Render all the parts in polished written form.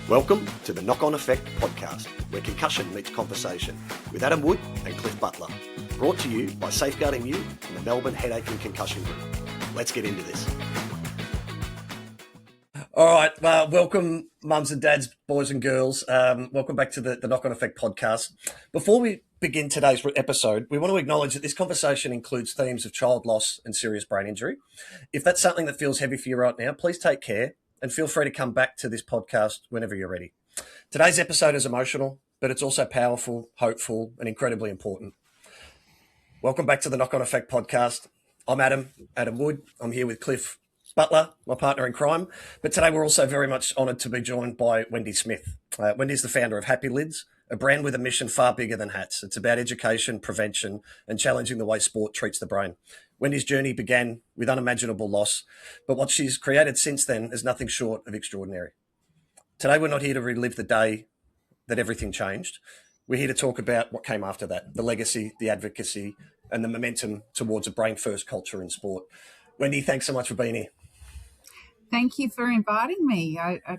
Welcome to the Knock On Effect podcast, where concussion meets conversation, with Adam Wood and Cliff Butler. Brought to you by Safeguarding You and the Melbourne Headache and Concussion Group. Let's get into this. All right, welcome mums and dads, boys and girls. Welcome back to the Knock On Effect podcast. Before we begin today's episode, we want to acknowledge that this conversation includes themes of child loss and serious brain injury. If that's something that feels heavy for you right now, please take care and feel free to come back to this podcast whenever you're ready. Today's episode is emotional, but it's also powerful, hopeful, and incredibly important. Welcome back to the Knock On Effect podcast. I'm Adam Wood. I'm here with Cliff Butler, my partner in crime. But today we're also very much honoured to be joined by Wendy Smith. Wendy's the founder of Happy Lids, a brand with a mission far bigger than hats. It's about education, prevention, and challenging the way sport treats the brain. Wendy's journey began with unimaginable loss, but what she's created since then is nothing short of extraordinary. Today we're not here to relive the day that everything changed. We're here to talk about what came after that, the legacy, the advocacy, and the momentum towards a brain-first culture in sport. Wendy, thanks so much for being here. Thank you for inviting me. A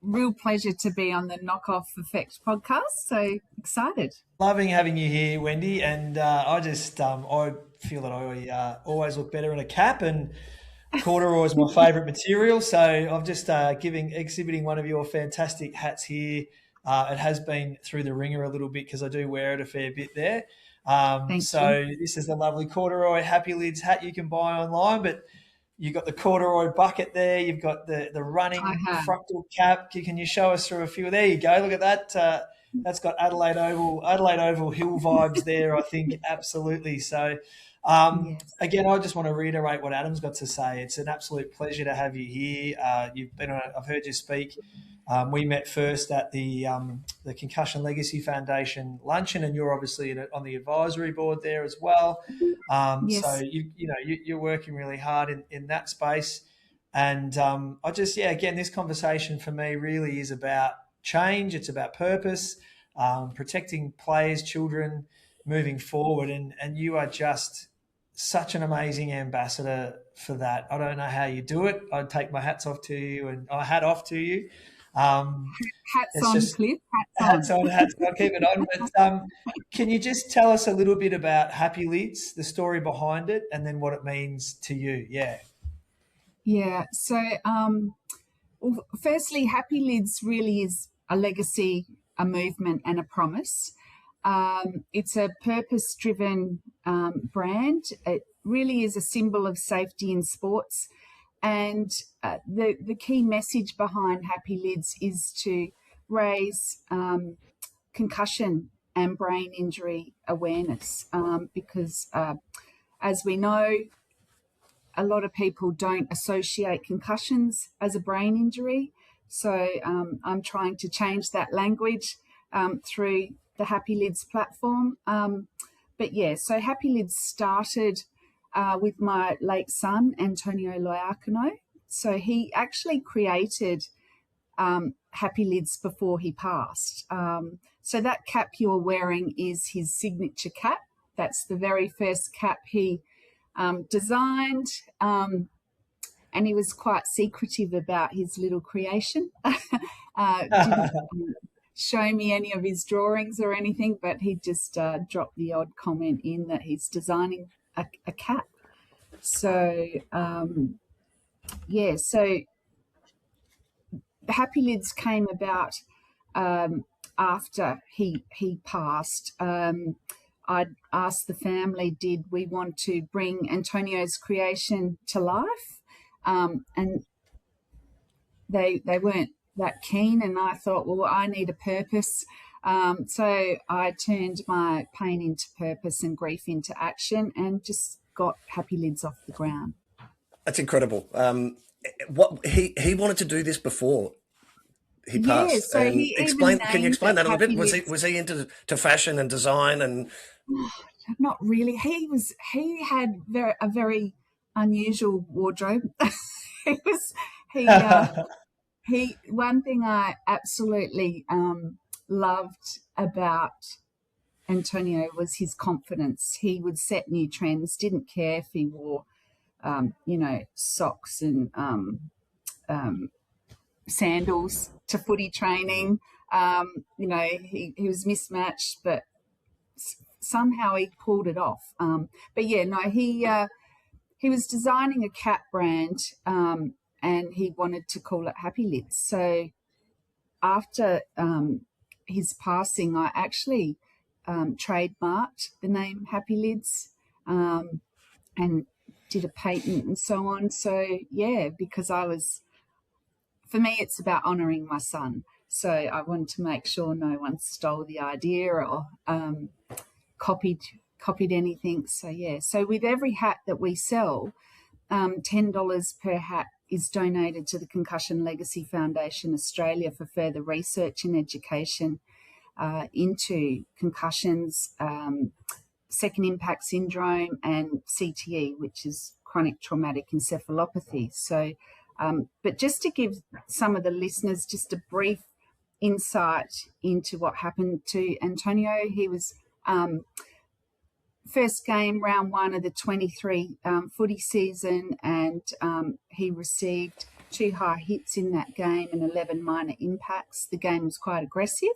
real pleasure to be on the Knock Off Effect podcast. So excited. Loving having you here, Wendy. And I feel that I always look better in a cap, and corduroy is my favourite material. So I'm just exhibiting one of your fantastic hats here. It has been through the ringer a little bit because I do wear it a fair bit there. This is the lovely corduroy Happy Lids hat you can buy online, but you've got the corduroy bucket there. You've got the running fractal cap. Can you show us through a few? There you go. Look at that. That's got Adelaide Oval Hill vibes there, I think. Absolutely. So, again, I just want to reiterate what Adam's got to say. It's an absolute pleasure to have you here. I've heard you speak. We met first at the Concussion Legacy Foundation luncheon, and you're obviously on the advisory board there as well. Yes. So you're working really hard in that space. And again, this conversation for me really is about change. It's about purpose, protecting players, children moving forward. And you are just such an amazing ambassador for that. I don't know how you do it. I'd take my hat off to you. Hats on, Cliff. Hats on. Keep it on. But can you just tell us a little bit about Happy Lids, the story behind it, and then what it means to you? Yeah. So, firstly, Happy Lids really is a legacy, a movement, and a promise. It's a purpose-driven brand. It really is a symbol of safety in sports. And the key message behind Happy Lids is to raise concussion and brain injury awareness because, as we know, a lot of people don't associate concussions as a brain injury. So I'm trying to change that language through the Happy Lids platform. So Happy Lids started with my late son, Antonio Loiacono. So he actually created Happy Lids before he passed. So that cap you're wearing is his signature cap. That's the very first cap he designed. And he was quite secretive about his little creation. Didn't show me any of his drawings or anything, but he just dropped the odd comment in that he's designing a cap. So, so Happy Lids came about after he passed. I'd asked the family, did we want to bring Antonio's creation to life? And they weren't that keen, and I thought, well, I need a purpose. So I turned my pain into purpose and grief into action and just got Happy Lids off the ground. That's incredible. What he wanted to do this before he passed. Yeah, so can you explain that a little bit? Was he into fashion and design and? Not really. He had a very unusual wardrobe. One thing I absolutely loved about Antonio was his confidence. He would set new trends, didn't care if he wore, socks and sandals to footy training. He was mismatched, but somehow he pulled it off. He was designing a cap brand, and he wanted to call it Happy Lids. So after his passing, I actually trademarked the name Happy Lids, and did a patent and so on. So yeah, because for me, it's about honouring my son. So I wanted to make sure no one stole the idea or copied anything. So yeah, so with every hat that we sell, $10 per hat is donated to the Concussion Legacy Foundation Australia for further research and education into concussions, second impact syndrome, and CTE, which is chronic traumatic encephalopathy. So, but just to give some of the listeners just a brief insight into what happened to Antonio, he was first game, round 1 of the 23 footy season, and he received 2 high hits in that game and 11 minor impacts. The game was quite aggressive.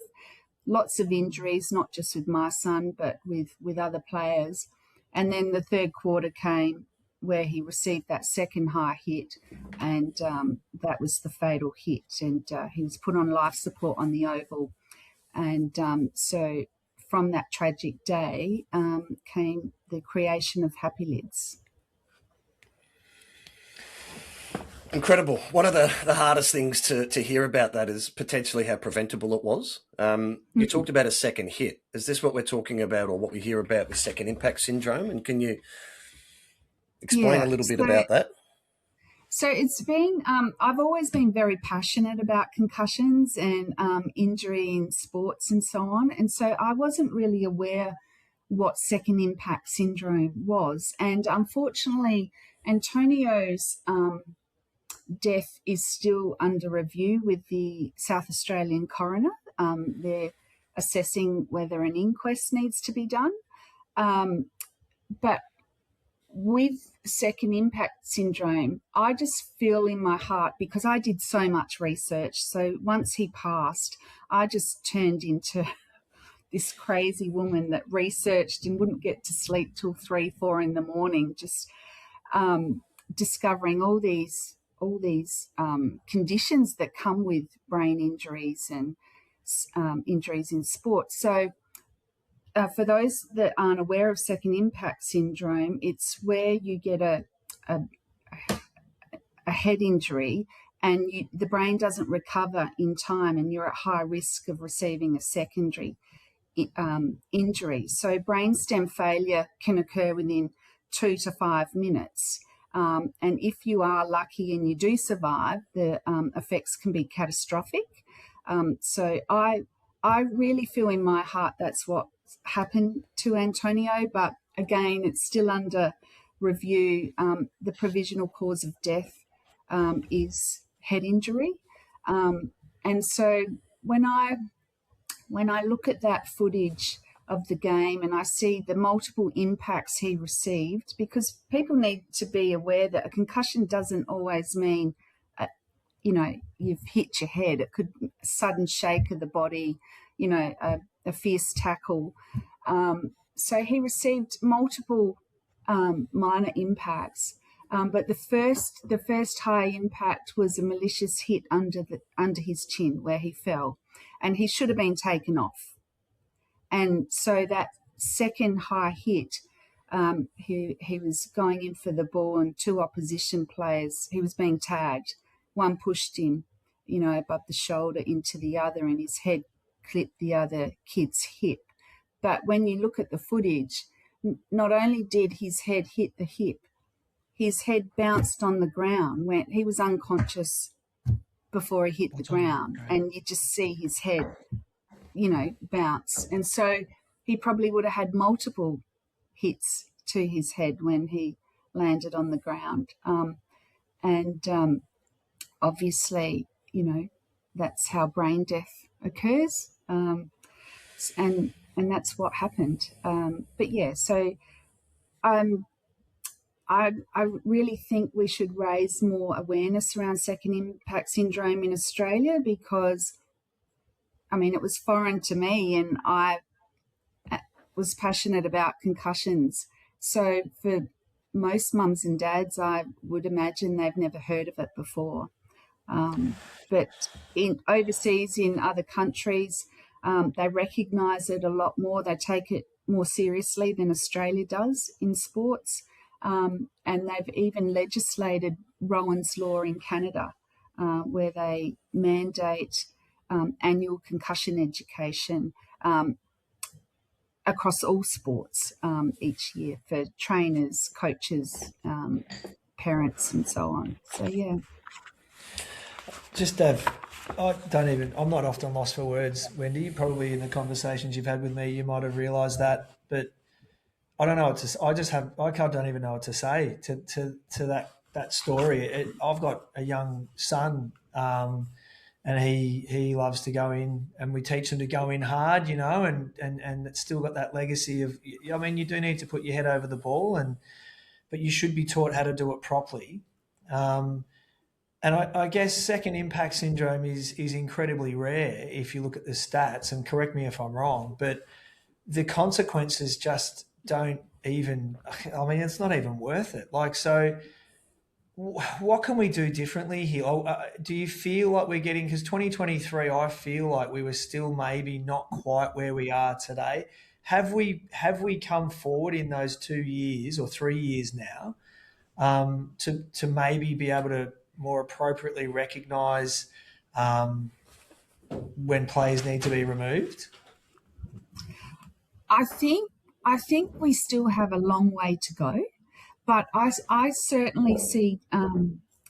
Lots of injuries, not just with my son, but with other players. And then the third quarter came where he received that second high hit, and that was the fatal hit. And he was put on life support on the oval. And so from that tragic day came the creation of Happy Lids. Incredible. One of the hardest things to hear about that is potentially how preventable it was. You talked about a second hit. Is this what we're talking about, or what we hear about with second impact syndrome? And can you explain a little bit about that? So it's been, I've always been very passionate about concussions and injury in sports and so on. And so I wasn't really aware what second impact syndrome was. And unfortunately, Antonio's death is still under review with the South Australian coroner. They're assessing whether an inquest needs to be done. But with second impact syndrome, I just feel in my heart, because I did so much research. So once he passed, I just turned into this crazy woman that researched and wouldn't get to sleep till 3, 4 in the morning, just discovering all these conditions that come with brain injuries and injuries in sport. So for those that aren't aware of second impact syndrome, it's where you get a head injury and the brain doesn't recover in time, and you're at high risk of receiving a secondary injury. So brainstem failure can occur within 2 to 5 minutes. And if you are lucky and you do survive, the effects can be catastrophic. So I really feel in my heart that's what happened to Antonio, but again, it's still under review. The provisional cause of death is head injury. And so when I look at that footage of the game and I see the multiple impacts he received, because people need to be aware that a concussion doesn't always mean, you've hit your head. It could be a sudden shake of the body, a fierce tackle. So he received multiple minor impacts. But the first high impact was a malicious hit under his chin where he fell, and he should have been taken off. And so that second high hit, he was going in for the ball, and 2 opposition players, he was being tagged. One pushed him, above the shoulder into the other, and his head clipped the other kid's hip. But when you look at the footage, not only did his head hit the hip, his head bounced on the ground. He was unconscious before he hit the ground, and you just see his head, bounce. And so he probably would have had multiple hits to his head when he landed on the ground. Obviously, that's how brain death occurs. And that's what happened. But yeah, so I really think we should raise more awareness around second impact syndrome in Australia, because, I mean, it was foreign to me, and I was passionate about concussions. So for most mums and dads, I would imagine they've never heard of it before. But in overseas, in other countries, they recognise it a lot more. They take it more seriously than Australia does in sports. And they've even legislated Rowan's Law in Canada, where they mandate annual concussion education across all sports each year for trainers, coaches, parents, and so on. So, yeah. I'm not often lost for words, Wendy. Probably in the conversations you've had with me, you might have realised that, but I don't know what to. I don't even know what to say to that story. I've got a young son, and he loves to go in, and we teach him to go in hard, and it's still got that legacy of. I mean, you do need to put your head over the ball, but you should be taught how to do it properly. And I guess second impact syndrome is incredibly rare if you look at the stats, and correct me if I'm wrong, but the consequences just don't even, I mean, it's not even worth it. Like, so what can we do differently here? Do you feel like we're getting, because 2023, I feel like we were still maybe not quite where we are today. Have we come forward in those 2 years or 3 years now to maybe be able to more appropriately recognise when players need to be removed? I think we still have a long way to go, but I certainly see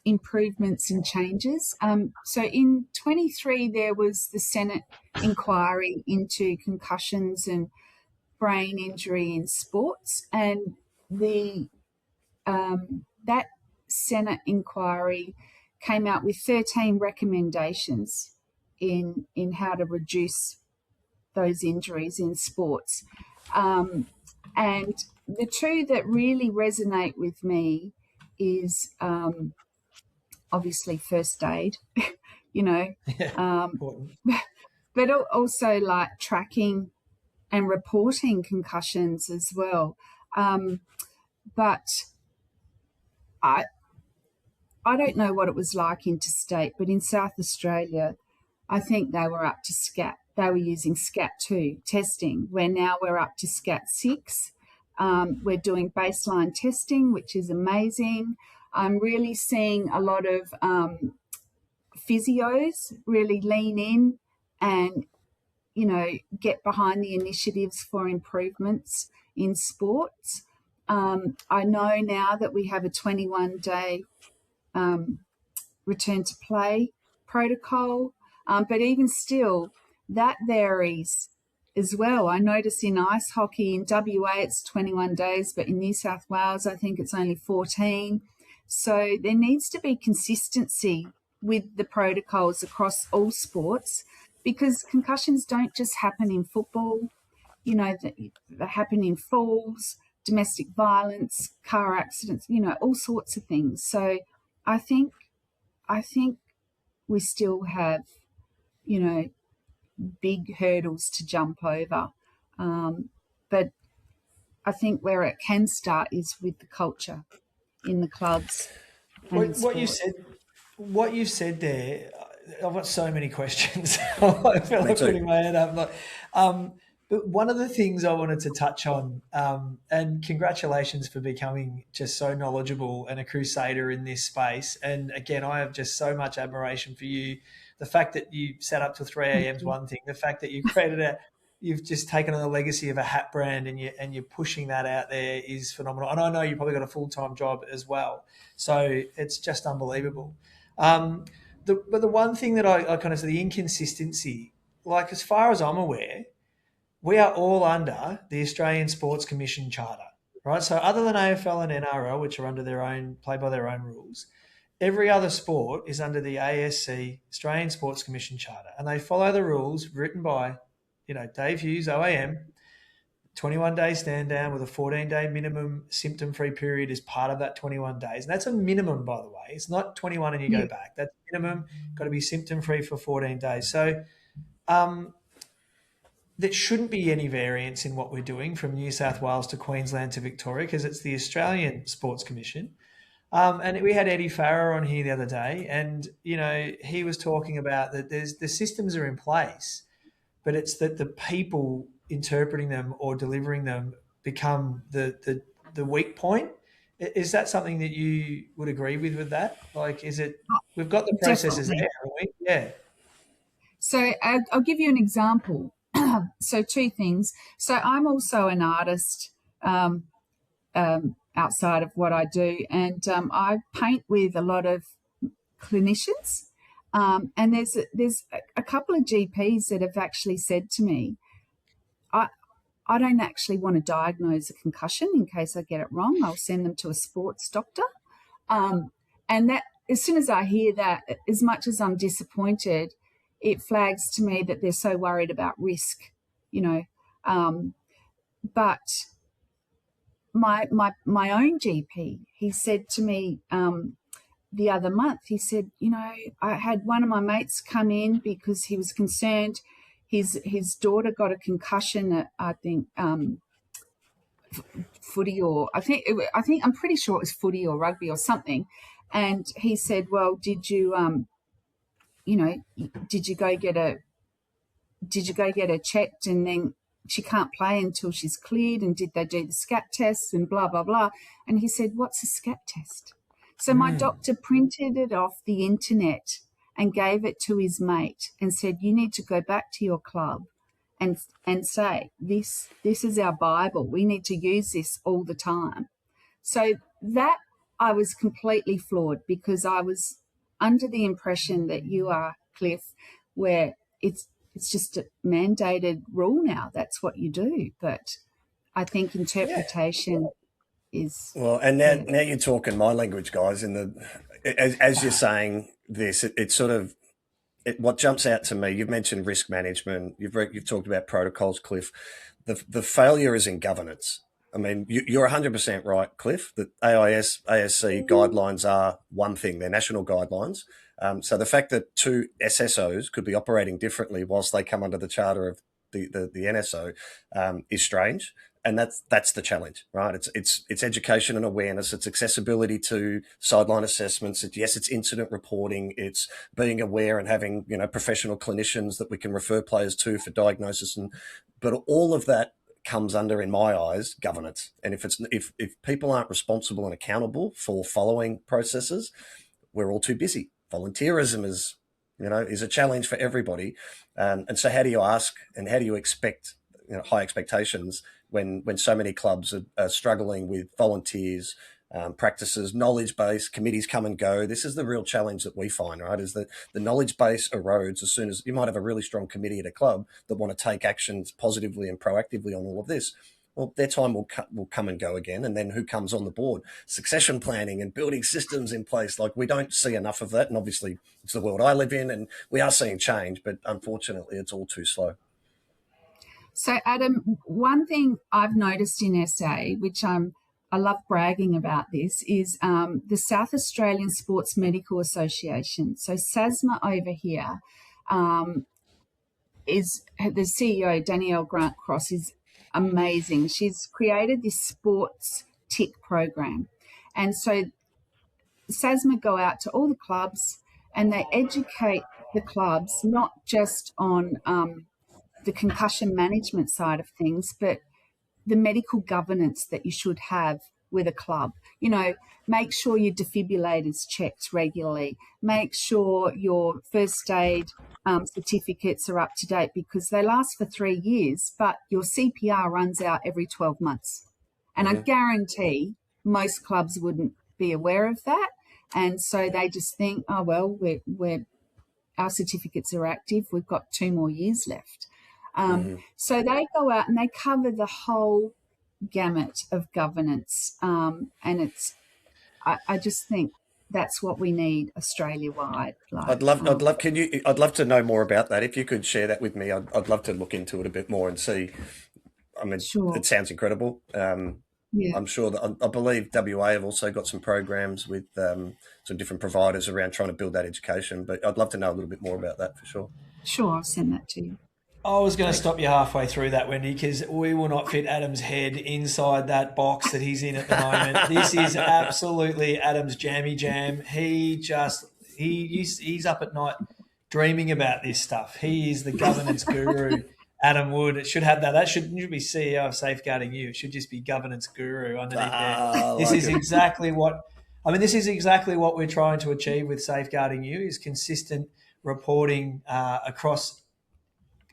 improvements and changes. So in 23, there was the Senate inquiry into concussions and brain injury in sports, and that Senate inquiry came out with 13 recommendations in how to reduce those injuries in sports. And the two that really resonate with me is obviously first aid, but also like tracking and reporting concussions as well. But I don't know what it was like interstate, but in South Australia, I think they were up to SCAT. They were using SCAT-2 testing, where now we're up to SCAT-6. We're doing baseline testing, which is amazing. I'm really seeing a lot of physios really lean in and, get behind the initiatives for improvements in sports. I know now that we have a 21-day return to play protocol, but even still, that varies as well. I notice in ice hockey in WA it's 21 days, but in New South Wales I think it's only 14. So there needs to be consistency with the protocols across all sports, because concussions don't just happen in football. They happen in falls, domestic violence, car accidents, all sorts of things. So I think we still have, big hurdles to jump over. But I think where it can start is with the culture in the clubs. What you said there, I've got so many questions. I feel like putting my head up. But one of the things I wanted to touch on, and congratulations for becoming just so knowledgeable and a crusader in this space. And again, I have just so much admiration for you. The fact that you sat up till 3 a.m. is one thing. The fact that you've just taken on the legacy of a hat brand and you're pushing that out there is phenomenal. And I know you probably got a full-time job as well. So it's just unbelievable. But the one thing that I kind of say, the inconsistency, like as far as I'm aware, we are all under the Australian Sports Commission Charter, right? So other than AFL and NRL, which are under play by their own rules, every other sport is under the ASC, Australian Sports Commission Charter, and they follow the rules written by, Dave Hughes, OAM, 21-day stand down with a 14-day minimum symptom-free period is part of that 21 days. And that's a minimum, by the way. It's not 21 and you go back. That's minimum, got to be symptom-free for 14 days. So there shouldn't be any variance in what we're doing from New South Wales to Queensland to Victoria, because it's the Australian Sports Commission. And we had Eddie Farrer on here the other day, and he was talking about that the systems are in place, but it's that the people interpreting them or delivering them become the weak point. Is that something that you would agree with that? Like, is it, we've got the processes there, haven't we? Yeah. So I'll give you an example. So two things. So I'm also an artist outside of what I do, and I paint with a lot of clinicians. And there's a couple of GPs that have actually said to me, I don't actually want to diagnose a concussion in case I get it wrong. I'll send them to a sports doctor. And that, as soon as I hear that, as much as I'm disappointed, it flags to me that they're so worried about risk, But my own GP, he said to me the other month, he said, I had one of my mates come in because he was concerned his daughter got a concussion at, I think, footy, or I think I'm pretty sure it was footy or rugby or something. And he said, well, did you go get her checked, and then she can't play until she's cleared, and did they do the SCAT tests and blah, blah, blah. And he said, what's a SCAT test? So my doctor printed it off the internet and gave it to his mate and said, you need to go back to your club and say, this is our Bible. We need to use this all the time. So that, I was completely floored, because I was under the impression that you are, Cliff, where it's just a mandated rule now. That's what you do. But I think interpretation is... Well, and now you're talking my language, guys. As you're saying this, it's sort of what jumps out to me. You've mentioned risk management. You've talked about protocols, Cliff. The failure is in governance. I mean, you're 100% right, Cliff, that AIS, ASC guidelines are one thing. They're national guidelines. So the fact that two SSOs could be operating differently whilst they come under the charter of the NSO is strange. And that's the challenge, right? It's education and awareness. It's accessibility to sideline assessments. It's incident reporting. It's being aware and having, professional clinicians that we can refer players to for diagnosis. But all of that comes under, in my eyes, governance. And if people aren't responsible and accountable for following processes, we're all too busy. Volunteerism is a challenge for everybody. And so how do you ask and how do you expect high expectations when so many clubs are struggling with volunteers, practices, knowledge base, committees come and go? This is the real challenge that we find, right? Is that the knowledge base erodes as soon as you might have a really strong committee at a club that want to take actions positively and proactively on all of this. Well, their time will come and go again. And then who comes on the board? Succession planning and building systems in place. Like, we don't see enough of that. And obviously it's the world I live in, and we are seeing change, but unfortunately it's all too slow. So, Adam, one thing I've noticed in SA, which I love bragging about this, is the South Australian Sports Medical Association. So SASMA over here is the CEO, Danielle Grant-Cross, is amazing. She's created this Sports Tick program. And so SASMA go out to all the clubs and they educate the clubs, not just on the concussion management side of things, but the medical governance that you should have with a club. Make sure your defibrillators checked regularly. Make sure your first aid certificates are up to date, because they last for 3 years, but your CPR runs out every 12 months. And I guarantee most clubs wouldn't be aware of that. And so they just think, oh, well, our certificates are active. We've got 2 more years left. So they go out and they cover the whole gamut of governance. And I just think that's what we need Australia-wide. I'd love to know more about that. If you could share that with me, I'd love to look into it a bit more and see. I mean, Sure. it sounds incredible. Yeah. I'm sure that I believe WA have also got some programs with some different providers around trying to build that education. But I'd love to know a little bit more about that for sure. Sure, I'll send that to you. I was going to Thanks. stop you halfway through that, Wendy, because we will not fit Adam's head inside that box that he's in at the moment. This is absolutely Adam's jammy jam. He's up at night dreaming about this stuff. He is the governance guru. Adam Wood. It should have that. That should be CEO of Safeguarding You. It should just be governance guru underneath there. This is exactly what we're trying to achieve with Safeguarding You, is consistent reporting across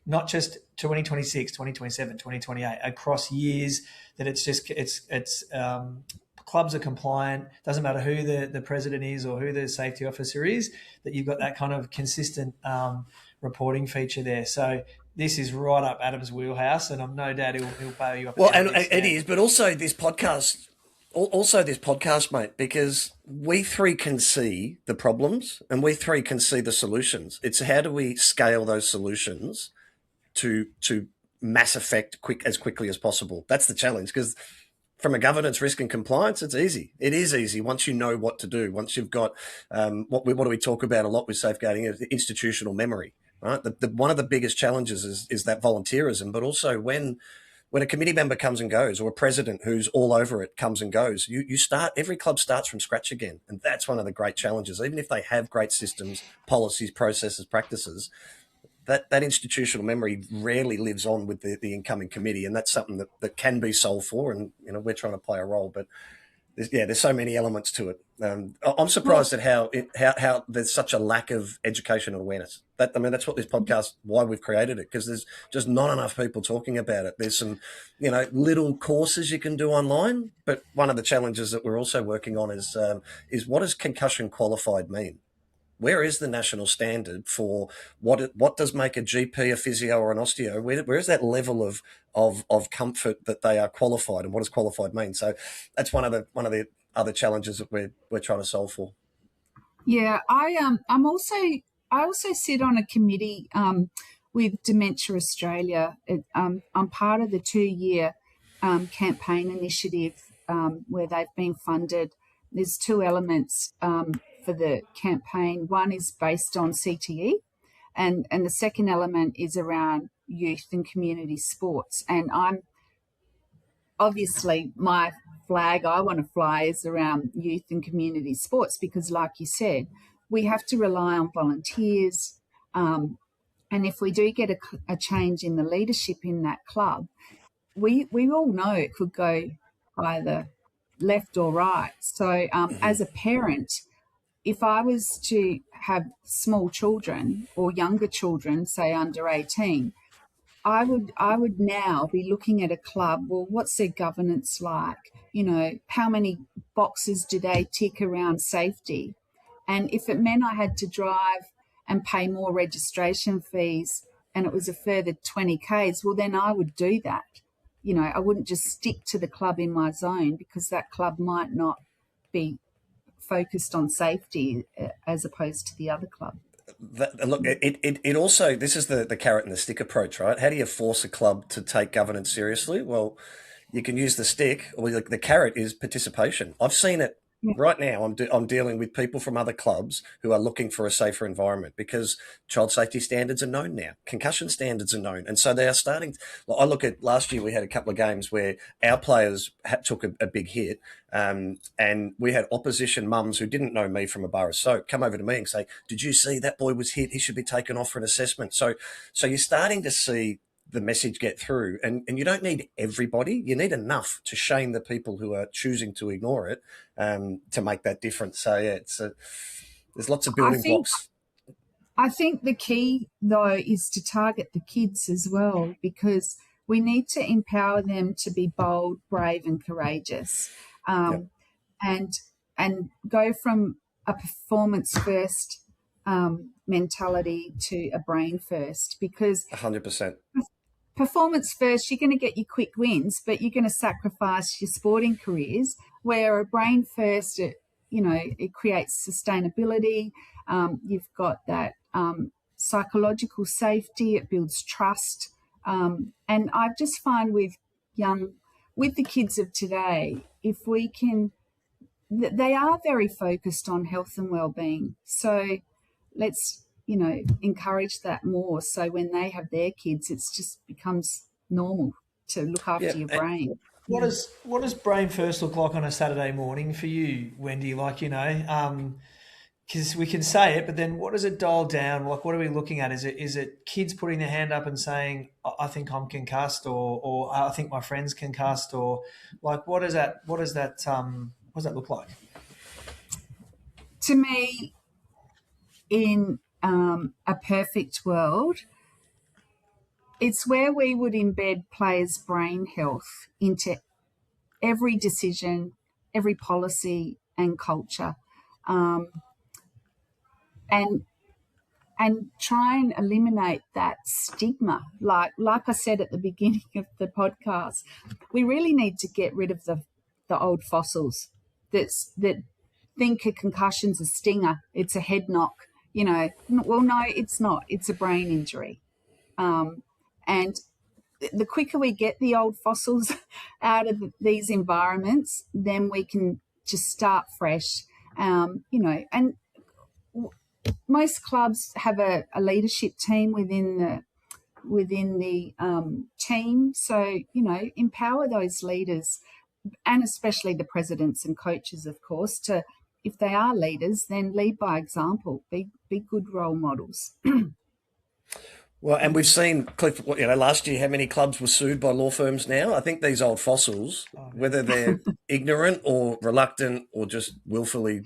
not just 2026, 2027, 2028, across years, that it's clubs are compliant. Doesn't matter who the president is or who the safety officer is, that you've got that kind of consistent reporting feature there. So this is right up Adam's wheelhouse, and I'm no doubt he'll bow you up. Well, and it is, but also this podcast, mate, because we three can see the problems and we three can see the solutions. It's how do we scale those solutions to mass effect as quickly as possible. That's the challenge, because from a governance, risk and compliance, it's easy. It is easy once you know what to do. Once you've got what do we talk about a lot with safeguarding is the institutional memory, right? One of the biggest challenges is that volunteerism, but also when a committee member comes and goes, or a president who's all over it comes and goes, every club starts from scratch again. And that's one of the great challenges. Even if they have great systems, policies, processes, practices, that institutional memory rarely lives on with the incoming committee, and that's something that can be solved for, and we're trying to play a role. But there's so many elements to it. I'm surprised at how there's such a lack of education and awareness. That's what this podcast, why we've created it, because there's just not enough people talking about it. There's some little courses you can do online, but one of the challenges that we're also working on is what does concussion qualified mean? Where is the national standard for what does make a GP, a physio, or an osteo? Where is that level of comfort that they are qualified, and what does qualified mean? So that's one of the other challenges that we're trying to solve for. Yeah, I also sit on a committee with Dementia Australia. I'm part of the 2-year campaign initiative where they've been funded. There's 2 elements for the campaign. One is based on CTE, and the second element is around youth and community sports. And I'm obviously, my flag I want to fly is around youth and community sports, because like you said, we have to rely on volunteers. And if we do get a change in the leadership in that club, we all know it could go either left or right. So as a parent, if I was to have small children or younger children, say under 18, I would now be looking at a club. Well, what's their governance like? How many boxes do they tick around safety? And if it meant I had to drive and pay more registration fees and it was a further 20 Ks, well, then I would do that. I wouldn't just stick to the club in my zone, because that club might not be focused on safety as opposed to the other club. Look, it also, this is the carrot and the stick approach, right? How do you force a club to take governance seriously? Well, you can use the stick, or the carrot is participation. I've seen it right now. I'm dealing with people from other clubs who are looking for a safer environment, because child safety standards are known now, concussion standards are known, and so they are starting. I look at last year, we had a couple of games where our players took a big hit, and we had opposition mums who didn't know me from a bar of soap come over to me and say, "Did you see that boy was hit? He should be taken off for an assessment." So you're starting to see the message get through, and you don't need everybody. You need enough to shame the people who are choosing to ignore it, to make that difference. So there's lots of building blocks. I think the key, though, is to target the kids as well, because we need to empower them to be bold, brave, and courageous, and go from a performance first mentality to a brain first, because 100%. Performance first, you're going to get your quick wins, but you're going to sacrifice your sporting careers. Where a brain first, it creates sustainability. You've got that psychological safety. It builds trust. And I just find with with the kids of today, if we can, they are very focused on health and well-being. So let's, encourage that more. So when they have their kids, it just becomes normal to look after your brain. What does brain first look like on a Saturday morning for you, Wendy? Like, because we can say it, but then what does it dial down? Like, what are we looking at? Is it kids putting their hand up and saying, I think I'm concussed, or I think my friend's concussed, or like, what does that look like? To me, in a perfect world, it's where we would embed players' brain health into every decision, every policy and culture, and try and eliminate that stigma. Like I said at the beginning of the podcast, we really need to get rid of the old fossils that think a concussion's a stinger, it's a head knock. Well, no, it's not. It's a brain injury. And the quicker we get the old fossils out of these environments, then we can just start fresh. And most clubs have a leadership team within the team. So, empower those leaders, and especially the presidents and coaches, of course, to, if they are leaders, then lead by example, be good role models. Well, and we've seen, Cliff, last year, how many clubs were sued by law firms now? I think these old fossils, whether they're ignorant or reluctant or just willfully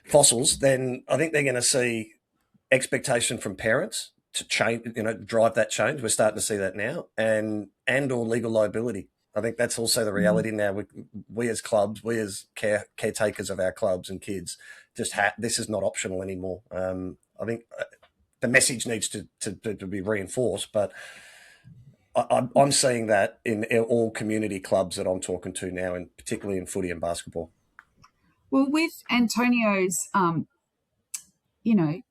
fossils, then I think they're going to see expectation from parents to change, drive that change. We're starting to see that now, and or legal liability. I think that's also the reality now. We as clubs, we as caretakers of our clubs and kids, this is not optional anymore. I think the message needs to be reinforced, but I'm seeing that in all community clubs that I'm talking to now, and particularly in footy and basketball. Well, with Antonio's,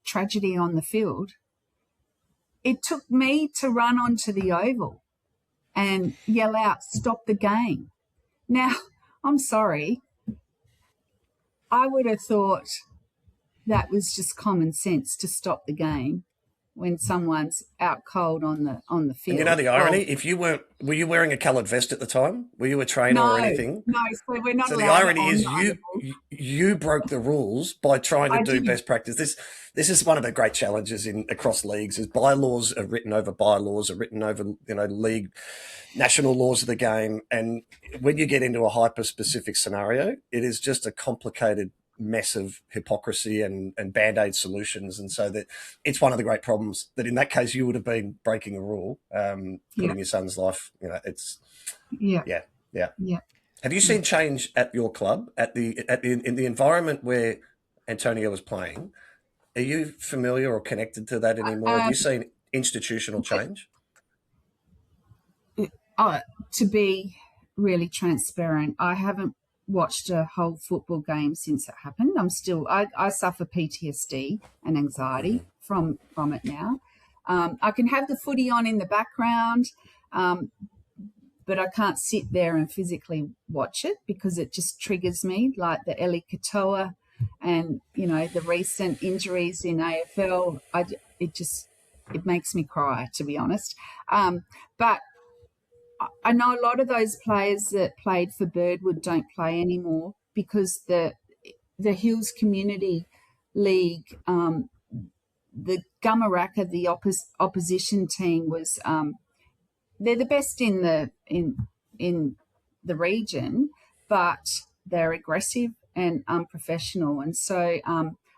tragedy on the field, it took me to run onto the oval and yell out, "Stop the game." Now, I'm sorry, I would have thought that was just common sense to stop the game when someone's out cold on the field. And the irony, if you were you wearing a coloured vest at the time? Were you a trainer or anything? No, so we're not. So the irony is you broke the rules by trying to do best practice. This is one of the great challenges across leagues, is bylaws are written over league national laws of the game, and when you get into a hyper specific scenario, it is just a complicated mess of hypocrisy and band-aid solutions. And so that it's one of the great problems that in that case you would have been breaking a rule, putting your son's life, it's yeah. Have you seen change at your club in the environment where Antonio was playing? Are you familiar or connected to that anymore? Have you seen institutional change? To be really transparent, I haven't watched a whole football game since it happened. I suffer PTSD and anxiety from it now. I can have the footy on in the background, but I can't sit there and physically watch it because it just triggers me, like the Eli Katoa and the recent injuries in AFL. It makes me cry, to be honest. But I know a lot of those players that played for Birdwood don't play anymore because the Hills Community League, the Gumaraka, the opposition team, was they're the best in the region, but they're aggressive and unprofessional, and so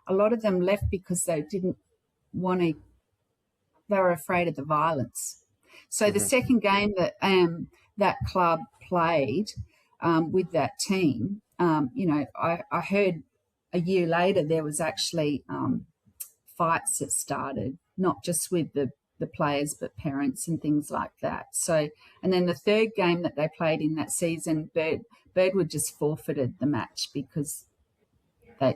a lot of them left because they didn't want to. They were afraid of the violence. So the second game that that club played with that team, I heard a year later there was actually fights that started, not just with the players but parents and things like that. So, and then the third game that they played in that season, Birdwood just forfeited the match because they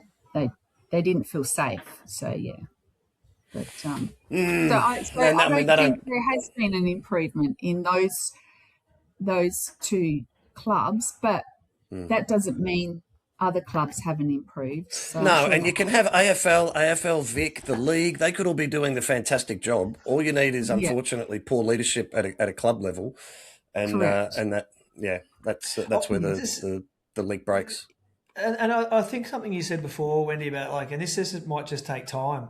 didn't feel safe. So yeah. But I think there has been an improvement in those those two clubs, but that doesn't mean other clubs haven't improved. So No, and you can have AFL, Vic, the league. They could all be doing the fantastic job. All you need is, unfortunately, poor leadership at a club level, and that's where the league breaks. And I think something you said before, Wendy, about like, and this might just take time,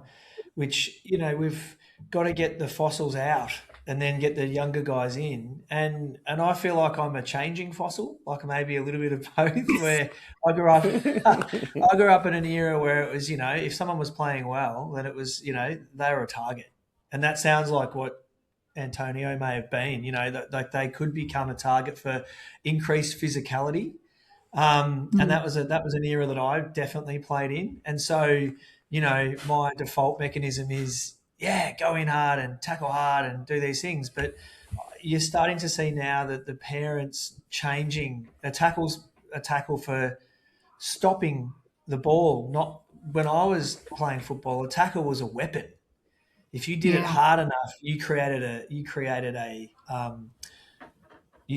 which, we've got to get the fossils out and then get the younger guys in. And I feel like I'm a changing fossil, like maybe a little bit of both, where I grew up in an era where it was, if someone was playing well, then it was, they were a target. And that sounds like what Antonio may have been, that they could become a target for increased physicality. And that was an era that I definitely played in. And so, my default mechanism is, go in hard and tackle hard and do these things. But you're starting to see now that the parents changing a tackle for stopping the ball. Not when I was playing football, a tackle was a weapon. If you did it hard enough, you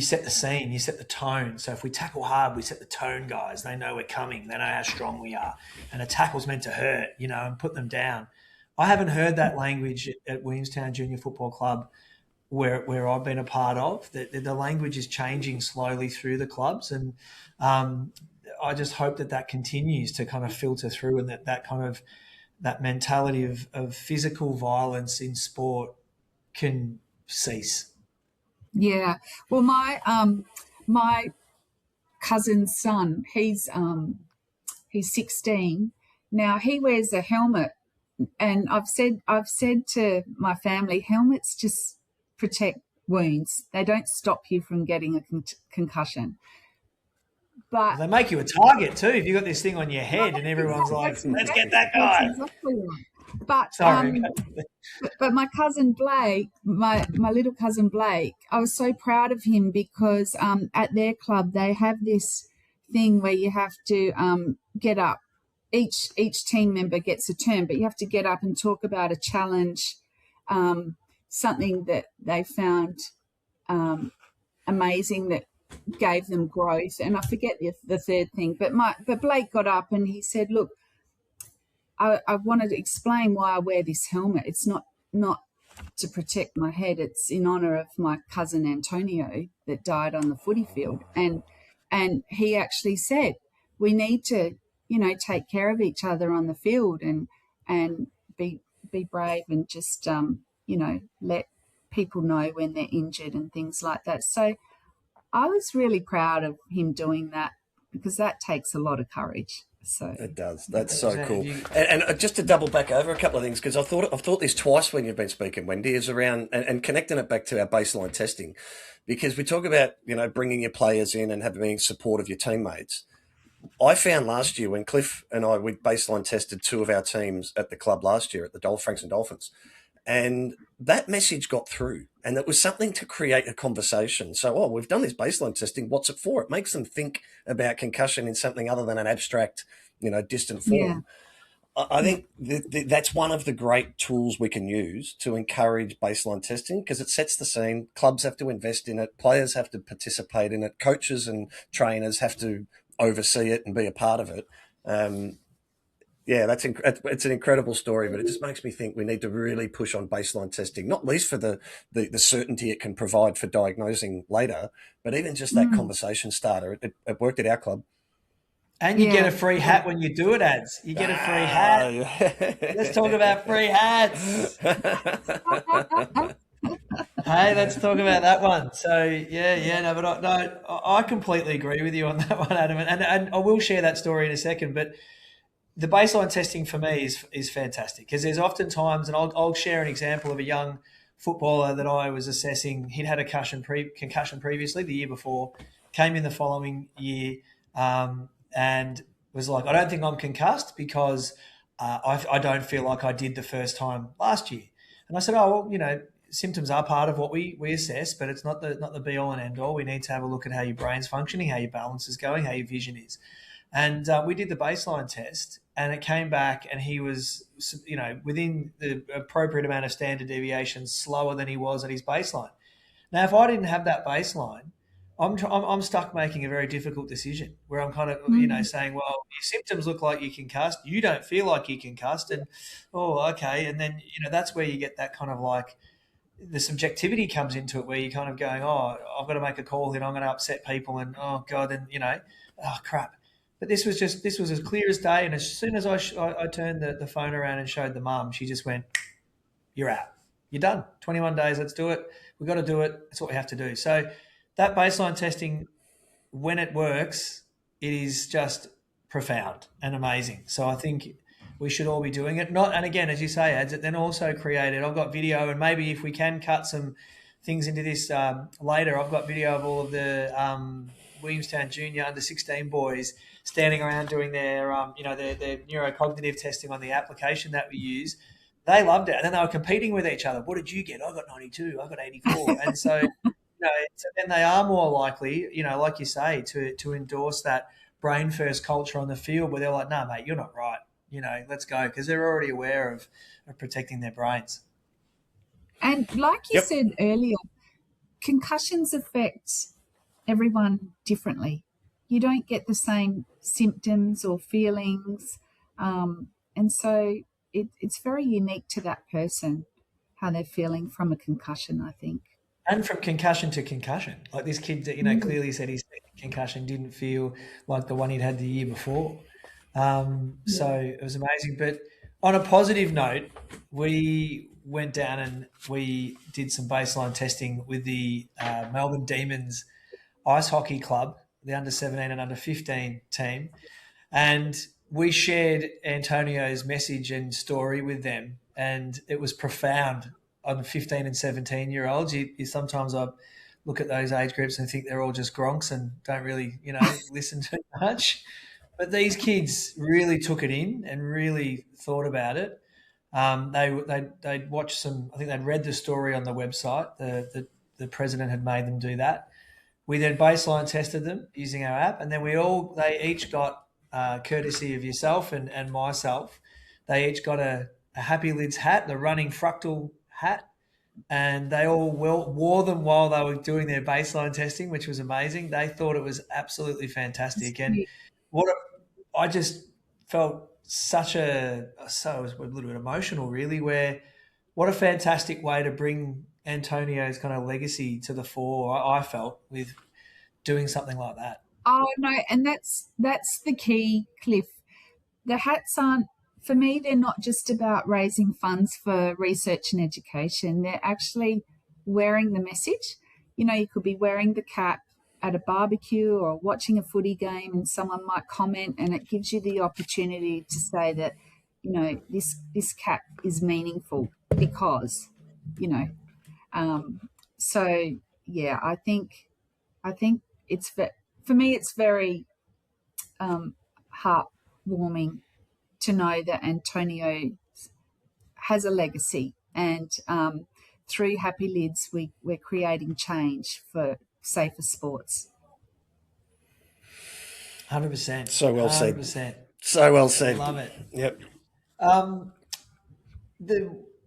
set the scene, you set the tone. So if we tackle hard, we set the tone, guys. They know we're coming. They know how strong we are. And a tackle's meant to hurt, and put them down. I haven't heard that language at Williamstown Junior Football Club where I've been a part of. The language is changing slowly through the clubs. And I just hope that continues to kind of filter through, and that mentality of physical violence in sport can cease. Yeah. Well, my cousin's son, he's 16 now. He wears a helmet, and I've said to my family, helmets just protect wounds. They don't stop you from getting a concussion. But they make you a target too. If you got this thing on your head, and everyone's like, "Let's get that guy." That's exactly right. But sorry. But my cousin Blake, my little cousin Blake, I was so proud of him because at their club they have this thing where you have to get up. Each team member gets a turn, but you have to get up and talk about a challenge, something that they found amazing that gave them growth. And I forget the third thing, but Blake got up and he said, "Look, I wanted to explain why I wear this helmet. It's not to protect my head. It's in honour of my cousin Antonio that died on the footy field." And he actually said, we need to, take care of each other on the field and be brave and just, let people know when they're injured and things like that. So I was really proud of him doing that because that takes a lot of courage. So it does. That's so cool. And just to double back over a couple of things, because I've thought this twice when you've been speaking, Wendy, is around and connecting it back to our baseline testing, because we talk about bringing your players in and having support of your teammates. I found last year when Cliff and we baseline tested two of our teams at the club last year at the Franks and Dolphins, and that message got through, and it was something to create a conversation. So, we've done this baseline testing. What's it for? It makes them think about concussion in something other than an abstract, distant form. Yeah. I think that's one of the great tools we can use to encourage baseline testing, because it sets the scene. Clubs have to invest in it. Players have to participate in it. Coaches and trainers have to oversee it and be a part of it. It's an incredible story, but it just makes me think we need to really push on baseline testing, not least for the certainty it can provide for diagnosing later, but even just that conversation starter. It worked at our club. And you get a free hat when you do it, Ads. You get a free hat. Let's talk about free hats. Hey, let's talk about that one. So, I completely agree with you on that one, Adam. And I will share that story in a second, but the baseline testing for me is fantastic, because there's often times, and I'll share an example of a young footballer that I was assessing. He'd had a concussion previously, the year before, came in the following year, and was like, I don't think I'm concussed because I don't feel like I did the first time last year. And I said, symptoms are part of what we assess, but it's not the be all and end all. We need to have a look at how your brain's functioning, how your balance is going, how your vision is. And we did the baseline test, and it came back, and he was, within the appropriate amount of standard deviation, slower than he was at his baseline. Now, if I didn't have that baseline, I'm stuck making a very difficult decision where I'm kind of, saying, well, your symptoms look like you're concussed. You don't feel like you're concussed. And, oh, okay. And then, that's where you get that kind of like the subjectivity comes into it where you're kind of going, oh, I've got to make a call and I'm going to upset people. And, oh, God, and, oh, crap. But this was as clear as day. And as soon as I turned the phone around and showed the mum, she just went, you're out. You're done. 21 days. Let's do it. We've got to do it. That's what we have to do. So that baseline testing, when it works, it is just profound and amazing. So I think we should all be doing it. And again, as you say, ads, it then also created, I've got video, and maybe if we can cut some things into this later, I've got video of all of the Williamstown Junior under 16 boys standing around doing their neurocognitive testing on the application that we use. They loved it. And then they were competing with each other. What did you get? I got 92. I got 84. And so, so then they are more likely, like you say, to endorse that brain first culture on the field where they're like, no, mate, you're not right. Let's go, because they're already aware of protecting their brains. And like you said earlier, concussions affect everyone differently. You don't get the same symptoms or feelings. And so it's very unique to that person, how they're feeling from a concussion, I think. And from concussion to concussion. Like this kid, clearly said his concussion didn't feel like the one he'd had the year before. So it was amazing. But on a positive note, we went down and we did some baseline testing with the Melbourne Demons Ice Hockey Club, the under 17 and under 15 team. And we shared Antonio's message and story with them. And it was profound on the 15 and 17-year-olds. Sometimes I look at those age groups and think they're all just gronks and don't really, listen too much. But these kids really took it in and really thought about it. They'd watched some. I think they'd read the story on the website. The president had made them do that. We then baseline tested them using our app, and then they each got, courtesy of yourself and myself, they each got a Happy Lids hat, the running fractal hat, and they all wore them while they were doing their baseline testing, which was amazing. They thought it was absolutely fantastic, and I just felt so it was a little bit emotional, really, where what a fantastic way to bring Antonio's kind of legacy to the fore, I felt, with doing something like that. Oh, no, and that's the key, Cliff. The hats aren't, for me, they're not just about raising funds for research and education. They're actually wearing the message. You could be wearing the cap at a barbecue or watching a footy game, and someone might comment, and it gives you the opportunity to say that, this cap is meaningful because, so yeah, I think it's, for me, it's very heartwarming to know that Antonio has a legacy, and through Happy Lids, we're creating change for safer sports. 100%. So well 100%. said. So well said. Love it. Yep.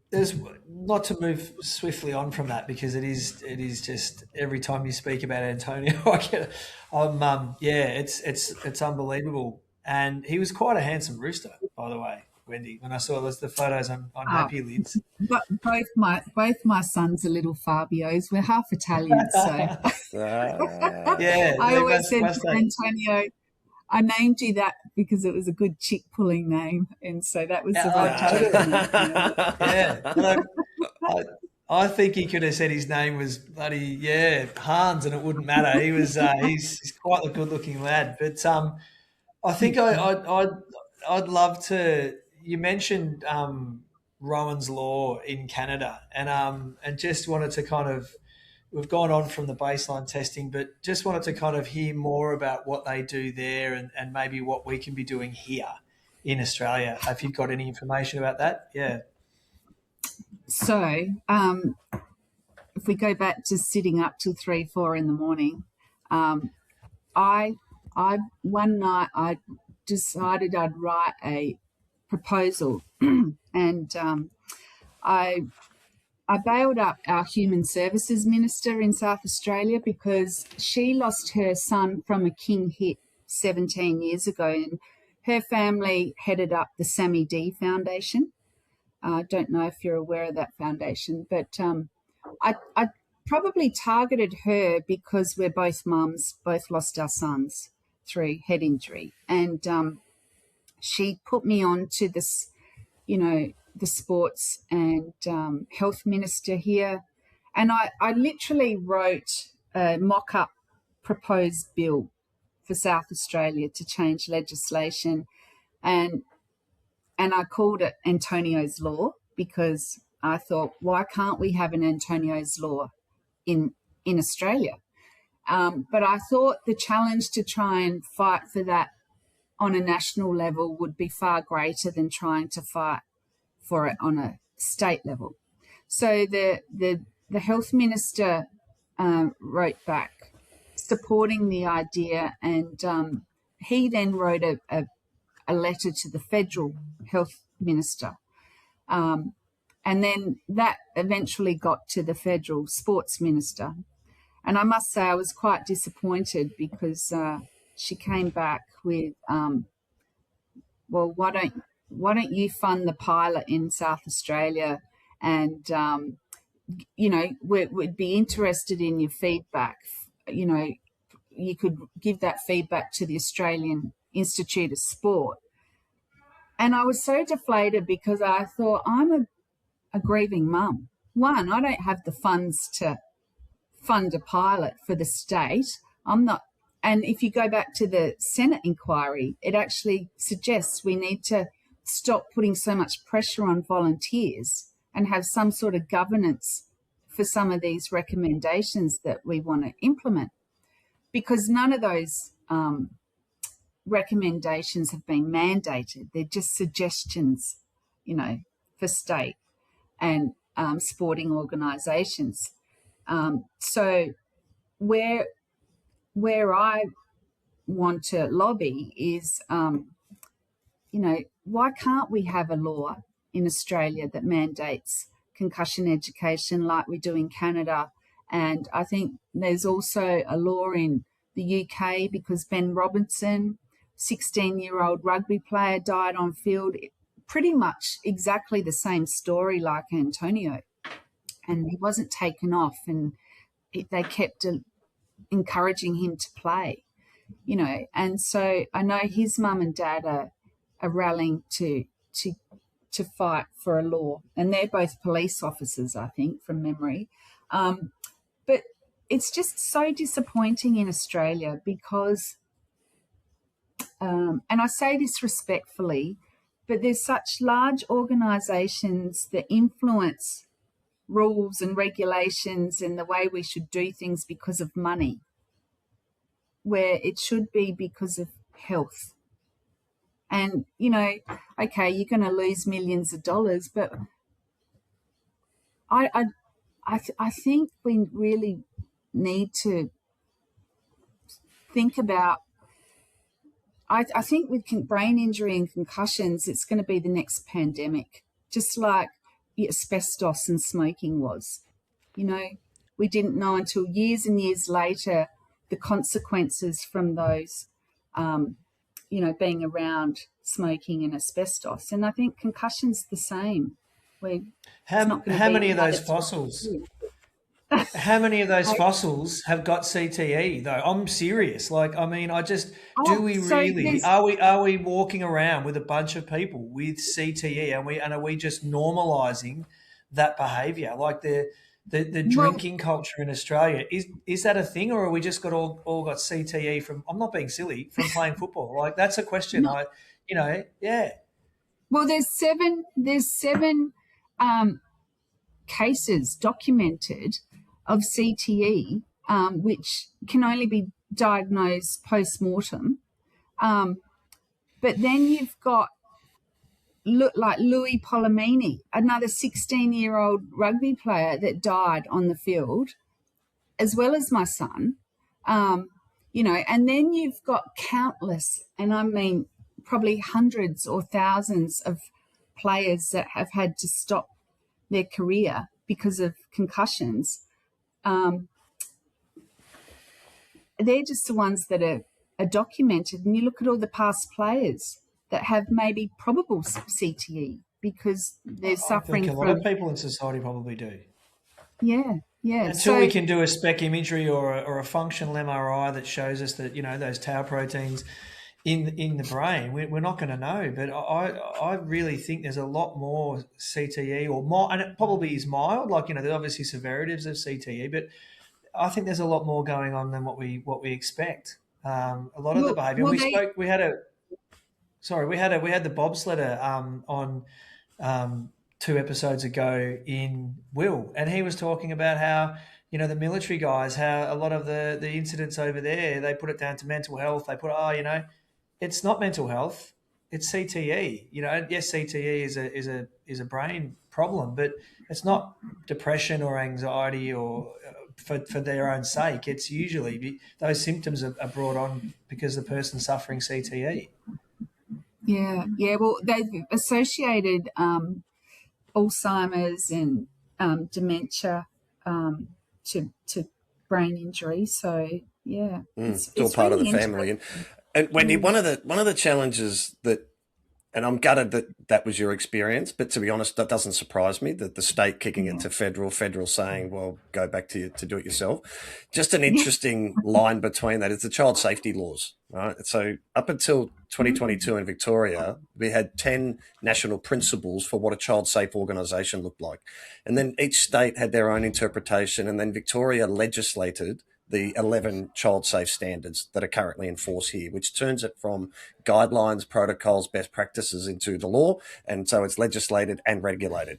There's not to move swiftly on from that, because it is just every time you speak about Antonio, it's unbelievable. And he was quite a handsome rooster, by the way, Wendy, when I saw the photos on Happy Lids. But both my sons are little Fabios. We're half Italian, so yeah. I always said to Antonio, I named you that because it was a good chick pulling name, and so that was the right choice. Yeah, I think he could have said his name was bloody Hans, and it wouldn't matter. He was he's quite a good looking lad. But I think I'd love to. You mentioned Rowan's Law in Canada, and just wanted to kind of. We've gone on from the baseline testing, but just wanted to kind of hear more about what they do there and maybe what we can be doing here in Australia. If you've got any information about that, yeah. So if we go back to sitting up till 3-4 in the morning, I one night I decided I'd write a proposal, and I I bailed up our Human Services Minister in South Australia because she lost her son from a king hit 17 years ago, and her family headed up the Sammy D Foundation. I don't know if you're aware of that foundation, but I probably targeted her because we're both mums, both lost our sons through head injury. And she put me on to this, the sports and health minister here. And I literally wrote a mock-up proposed bill for South Australia to change legislation. And I called it Antonio's Law because I thought, why can't we have an Antonio's Law in Australia? But I thought the challenge to try and fight for that on a national level would be far greater than trying to fight for it on a state level. So the health minister wrote back supporting the idea, and he then wrote a letter to the federal health minister. And then that eventually got to the federal sports minister. And I must say I was quite disappointed because she came back with, well, why don't you fund the pilot in South Australia, and we'd be interested in your feedback. You could give that feedback to the Australian Institute of Sport. And I was so deflated because I thought, I'm a grieving mum. One, I don't have the funds to fund a pilot for the state. I'm not. And if you go back to the Senate inquiry, it actually suggests we need to stop putting so much pressure on volunteers and have some sort of governance for some of these recommendations that we want to implement, because none of those recommendations have been mandated. They're just suggestions, for state and sporting organisations. So where I want to lobby is, why can't we have a law in Australia that mandates concussion education like we do in Canada? And I think there's also a law in the UK because Ben Robinson, 16-year-old rugby player, died on field. Pretty much exactly the same story like Antonio. And he wasn't taken off, and they kept encouraging him to play, And so I know his mum and dad are rallying to fight for a law, and they're both police officers, I think, from memory. But it's just so disappointing in Australia because, and I say this respectfully, but there's such large organisations that influence rules and regulations and the way we should do things because of money, where it should be because of health. And, okay, you're going to lose millions of dollars, but I think we really need to think about, I think with brain injury and concussions, it's going to be the next pandemic, just like asbestos and smoking was. We didn't know until years and years later the consequences from those, being around smoking and asbestos. And I think concussion's the same. How many of those fossils? How many of those fossils have got CTE though? I'm serious. Are we walking around with a bunch of people with CTE, and are we just normalising that behaviour? Like the drinking culture in Australia, is that a thing, or are we just all got CTE from? I'm not being silly, from playing football. That's a question. No. Yeah. Well, there's seven cases documented of CTE, which can only be diagnosed post-mortem. But then you've got like Laurie Polamini, another 16-year-old rugby player that died on the field, as well as my son. And then you've got countless, and I mean probably hundreds or thousands of players that have had to stop their career because of concussions, they're just the ones that are documented. And you look at all the past players that have maybe probable CTE because they're suffering I think a lot of people in society probably do. Yeah. Until we can do a spec imagery or a functional MRI that shows us that, those tau proteins in the brain, we're not going to know. But I really think there's a lot more CTE or more, and it probably is mild. Like, there's obviously severitives of CTE, but I think there's a lot more going on than what we expect. A lot of the behaviour. We had the bobsledder on 2 episodes ago in Will, and he was talking about how the military guys, how a lot of the incidents over there, they put it down to mental health. They put it's not mental health, it's CTE. Yes, CTE is a brain problem, but it's not depression or anxiety or for their own sake. It's usually those symptoms are brought on because the person's suffering CTE. Yeah. Well, they've associated Alzheimer's and dementia to brain injury. So yeah, it's all part really of the family. And Wendy, one of the challenges that, and I'm gutted that was your experience, but to be honest, that doesn't surprise me, that the state kicking it to federal saying, well, go back to do it yourself. Just an interesting line between that is the child safety laws, right? So up until 2022 in Victoria, we had 10 national principles for what a child safe organisation looked like. And then each state had their own interpretation, and then Victoria legislated the 11 child safe standards that are currently in force here, which turns it from guidelines, protocols, best practices into the law. And so it's legislated and regulated.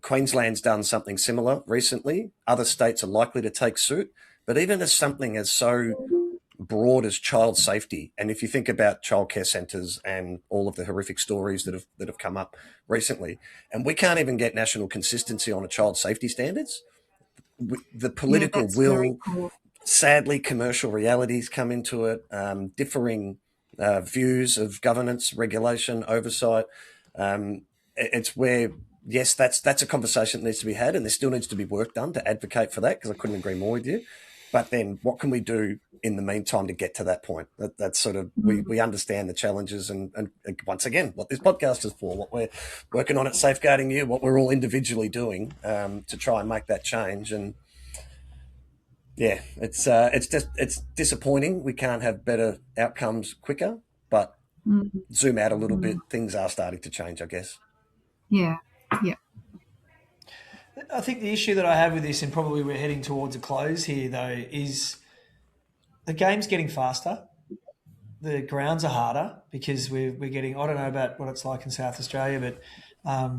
Queensland's done something similar recently. Other states are likely to take suit. But even as something as so broad as child safety, and if you think about childcare centres and all of the horrific stories that have come up recently, and we can't even get national consistency on a child safety standards, the political will, sadly, commercial realities come into it, differing views of governance, regulation, oversight. It's where, yes, that's a conversation that needs to be had, and there still needs to be work done to advocate for that, because I couldn't agree more with you. But then what can we do in the meantime to get to that point? That's sort of, we understand the challenges and once again, what this podcast is for, what we're working on at Safeguarding You, what we're all individually doing to try and make that change. And yeah, it's disappointing. We can't have better outcomes quicker, but zoom out a little bit, things are starting to change, I guess. Yeah. I think the issue that I have with this, and probably we're heading towards a close here, though, is the game's getting faster. The grounds are harder because we're getting, I don't know about what it's like in South Australia, but a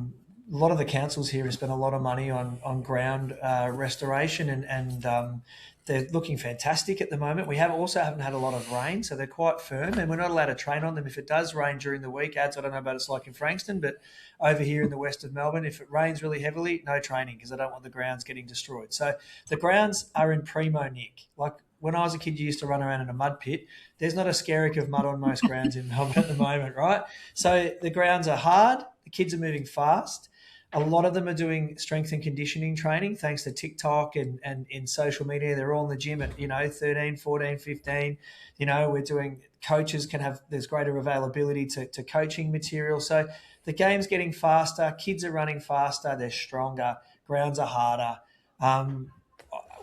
lot of the councils here have spent a lot of money on ground restoration, and they're looking fantastic at the moment. We haven't had a lot of rain, so they're quite firm, and we're not allowed to train on them. If it does rain during the week, I don't know about it's like in Frankston, but over here in the west of Melbourne, if it rains really heavily, no training because I don't want the grounds getting destroyed. So the grounds are in primo nick. Like when I was a kid, you used to run around in a mud pit. There's not a skerrick of mud on most grounds in Melbourne at the moment, right? So the grounds are hard. The kids are moving fast. A lot of them are doing strength and conditioning training thanks to TikTok and in social media. They're all in the gym at, 13, 14, 15. We're doing, coaches there's greater availability to coaching material. So the game's getting faster. Kids are running faster. They're stronger. Grounds are harder.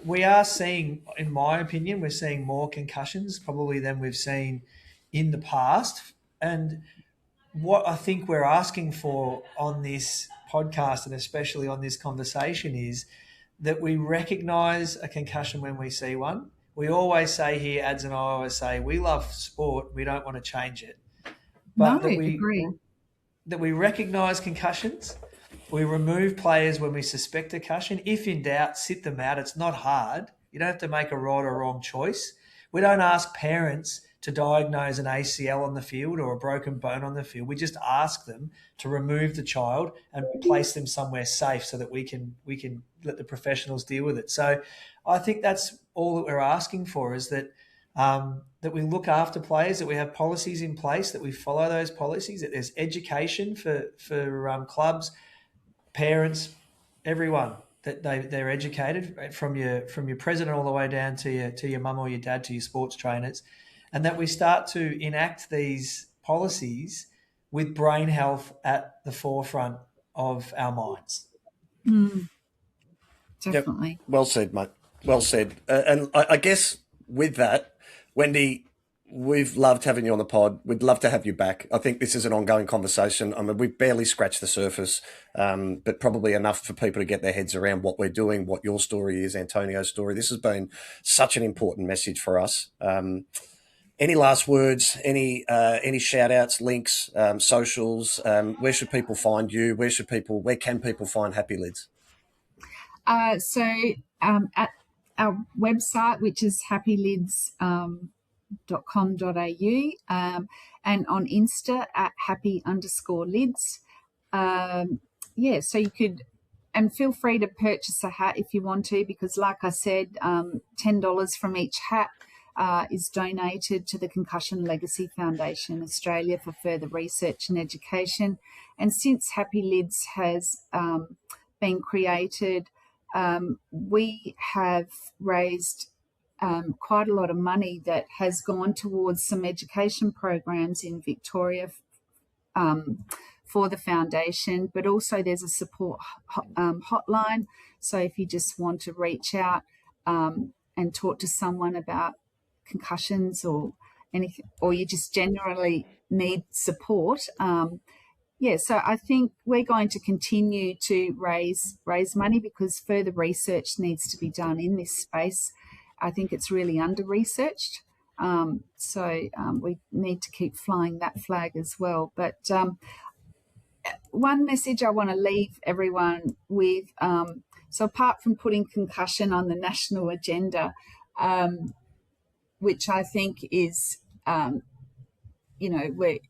We are seeing, in my opinion, we're seeing more concussions probably than we've seen in the past. And what I think we're asking for on this podcast, and especially on this conversation, is that we recognise a concussion when we see one. We always say here, Ads and I always say, we love sport, we don't want to change it. But that we recognise concussions, we remove players when we suspect a concussion. If in doubt, sit them out. It's not hard. You don't have to make a right or wrong choice. We don't ask parents to diagnose an ACL on the field or a broken bone on the field. We just ask them to remove the child and place them somewhere safe so that we can let the professionals deal with it. So I think that's all that we're asking for, is that that we look after players, that we have policies in place, that we follow those policies, that there's education for clubs, parents, everyone, that they're educated from your president all the way down to your mum or your dad to your sports trainers, and that we start to enact these policies with brain health at the forefront of our minds. Definitely. Yep. Well said, mate. Well said. And I guess with that, Wendy, we've loved having you on the pod. We'd love to have you back. I think this is an ongoing conversation. I mean, we've barely scratched the surface, but probably enough for people to get their heads around what we're doing, what your story is, Antonio's story. This has been such an important message for us. Any last words? Any shout outs, links, socials? Where should people find you? Where can people find Happy Lids? At our website, which is happylids.com.au, and on Insta at happy_lids. So you could, and feel free to purchase a hat if you want to, because like I said, $10 from each hat is donated to the Concussion Legacy Foundation Australia for further research and education. And since Happy Lids has been created, we have raised quite a lot of money that has gone towards some education programs in Victoria for the foundation, but also there's a support hotline. So if you just want to reach out and talk to someone about concussions or anything, or you just generally need support, so I think we're going to continue to raise money because further research needs to be done in this space. I think it's really under-researched. We need to keep flying that flag as well. But one message I want to leave everyone with, so apart from putting concussion on the national agenda, which I think is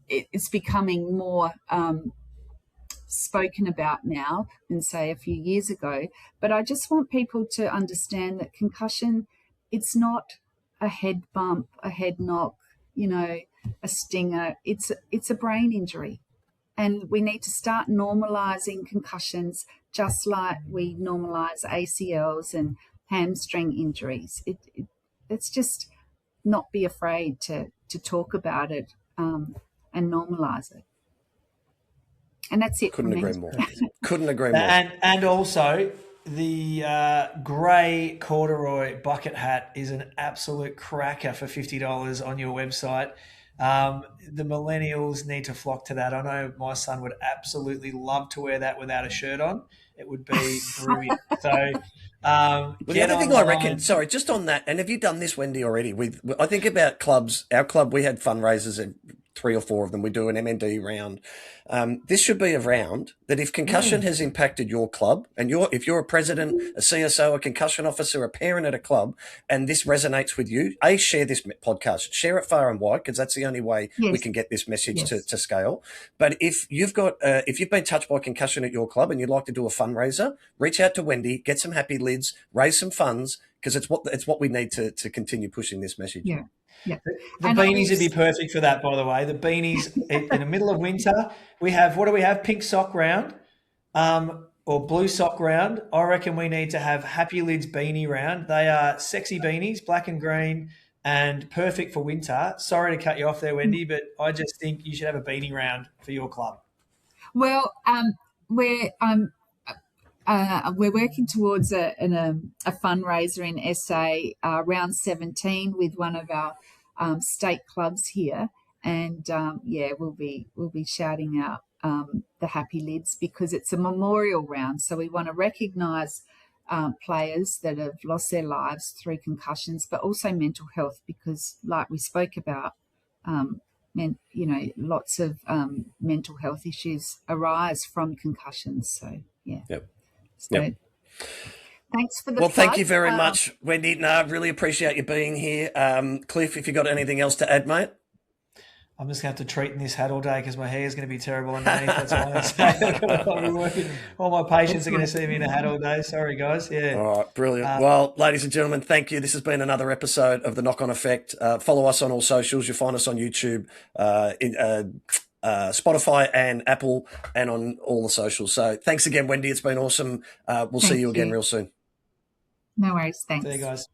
it's becoming more spoken about now than, say, a few years ago. But I just want people to understand that concussion, it's not a head bump, a head knock, a stinger. It's a brain injury. And we need to start normalising concussions just like we normalise ACLs and hamstring injuries. It's just not be afraid to talk about it and normalise it. And that's it. Couldn't agree more. Couldn't agree more. And also the grey corduroy bucket hat is an absolute cracker for $50 on your website. The millennials need to flock to that. I know my son would absolutely love to wear that without a shirt on. It would be brilliant. So, the other thing I reckon, sorry, just on that, and have you done this, Wendy, already? I think about clubs. Our club, we had fundraisers at 3 or 4 of them. We do an MND round. This should be a round that if concussion has impacted your club, and if you're a president, a CSO, a concussion officer, a parent at a club, and this resonates with you, share this podcast, share it far and wide, because that's the only way we can get this message to scale. But if you've been touched by concussion at your club and you'd like to do a fundraiser, reach out to Wendy, get some Happy Lids, raise some funds, because it's what we need to continue pushing this message. Yeah. Yeah. The beanies would be perfect for that, by the way. The beanies in the middle of winter, we have, what do we have? Pink sock round or blue sock round. I reckon we need to have Happy Lids beanie round. They are sexy beanies, black and green, and perfect for winter. Sorry to cut you off there, Wendy, but I just think you should have a beanie round for your club. Well, we're working towards a fundraiser in SA round 17 with one of our state clubs here, and we'll be shouting out the Happy Lids because it's a memorial round. So we want to recognise players that have lost their lives through concussions, but also mental health because, like we spoke about, lots of mental health issues arise from concussions. So yeah. Yep. So, thanks for the plug. Thank you very much, Wendy. No, I really appreciate you being here. Cliff, if you've got anything else to add, mate? I'm just going to have to treat in this hat all day because my hair is going to be terrible underneath. That's all I'm saying. I'll be working. All my patients are going to see me in a hat all day. Sorry, guys. Yeah. All right, brilliant. Well, ladies and gentlemen, thank you. This has been another episode of The Knock On Effect. Follow us on all socials. You'll find us on YouTube, Spotify and Apple, and on all the socials. So thanks again, Wendy. It's been awesome. We'll see you again real soon. No worries. Thanks. See you guys.